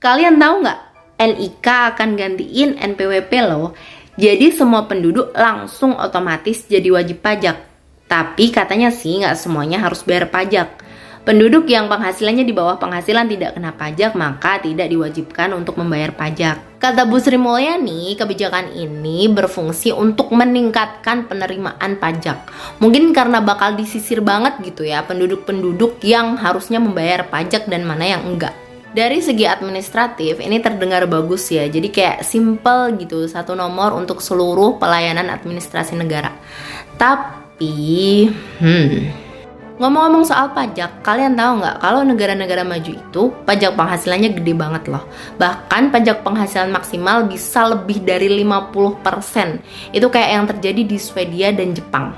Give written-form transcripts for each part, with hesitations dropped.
Kalian tahu nggak? NIK akan gantiin NPWP loh. Jadi semua penduduk langsung otomatis jadi wajib pajak. Tapi katanya sih nggak semuanya harus bayar pajak. Penduduk yang penghasilannya di bawah penghasilan tidak kena pajak, maka tidak diwajibkan untuk membayar pajak. Kata Bu Sri Mulyani, kebijakan ini berfungsi untuk meningkatkan penerimaan pajak. Mungkin karena bakal disisir banget gitu ya penduduk-penduduk yang harusnya membayar pajak dan mana yang enggak. Dari segi administratif ini terdengar bagus ya, jadi kayak simple gitu, satu nomor untuk seluruh pelayanan administrasi negara. Tapi, ngomong-ngomong soal pajak, kalian tahu nggak kalau negara-negara maju itu pajak penghasilannya gede banget loh. Bahkan pajak penghasilan maksimal bisa lebih dari 50%. Itu kayak yang terjadi di Swedia dan Jepang.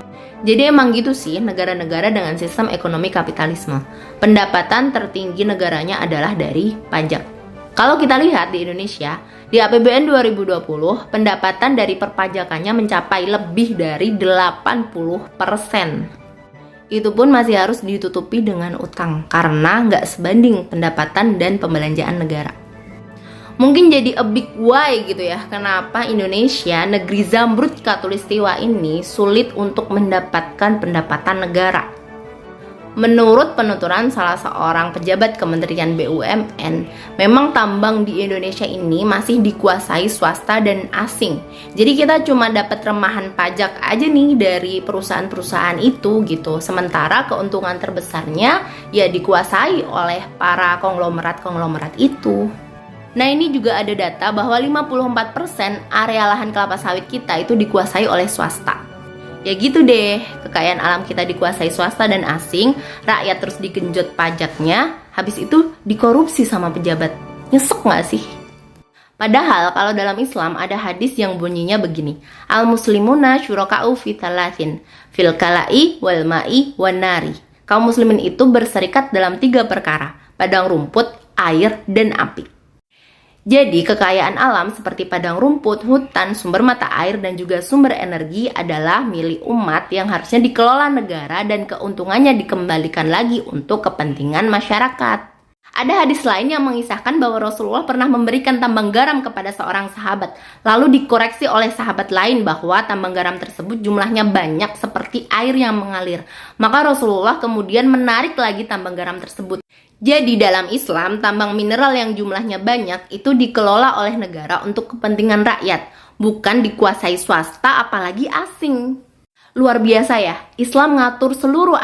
Jadi emang gitu sih negara-negara dengan sistem ekonomi kapitalisme. Pendapatan tertinggi negaranya adalah dari pajak. Kalau kita lihat di Indonesia, di APBN 2020, pendapatan dari perpajakannya mencapai lebih dari 80%. Itu pun masih harus ditutupi dengan utang karena nggak sebanding pendapatan dan pembelanjaan negara. Mungkin jadi a big why gitu ya, kenapa Indonesia, negeri zamrud khatulistiwa ini sulit untuk mendapatkan pendapatan negara. Menurut penuturan salah seorang pejabat Kementerian BUMN, memang tambang di Indonesia ini masih dikuasai swasta dan asing. Jadi kita cuma dapat remahan pajak aja nih dari perusahaan-perusahaan itu gitu. Sementara keuntungan terbesarnya ya dikuasai oleh para konglomerat-konglomerat itu. Nah ini juga ada data bahwa 54% area lahan kelapa sawit kita itu dikuasai oleh swasta. Ya gitu deh, kekayaan alam kita dikuasai swasta dan asing, rakyat terus digenjot pajaknya, habis itu dikorupsi sama pejabat. Nyesek gak sih? Padahal kalau dalam Islam ada hadis yang bunyinya begini, Al-muslimuna syuraka'u fi thalathin, fil kala'i wal ma'i wan nari. Kaum muslimin itu berserikat dalam 3 perkara, padang rumput, air, dan api. Jadi kekayaan alam seperti padang rumput, hutan, sumber mata air, dan juga sumber energi adalah milik umat yang harusnya dikelola negara dan keuntungannya dikembalikan lagi untuk kepentingan masyarakat. Ada hadis lain yang mengisahkan bahwa Rasulullah pernah memberikan tambang garam kepada seorang sahabat, lalu dikoreksi oleh sahabat lain bahwa tambang garam tersebut jumlahnya banyak seperti air yang mengalir. Maka Rasulullah kemudian menarik lagi tambang garam tersebut. Jadi dalam Islam, tambang mineral yang jumlahnya banyak itu dikelola oleh negara untuk kepentingan rakyat, bukan dikuasai swasta apalagi asing. Luar biasa ya, Islam ngatur seluruh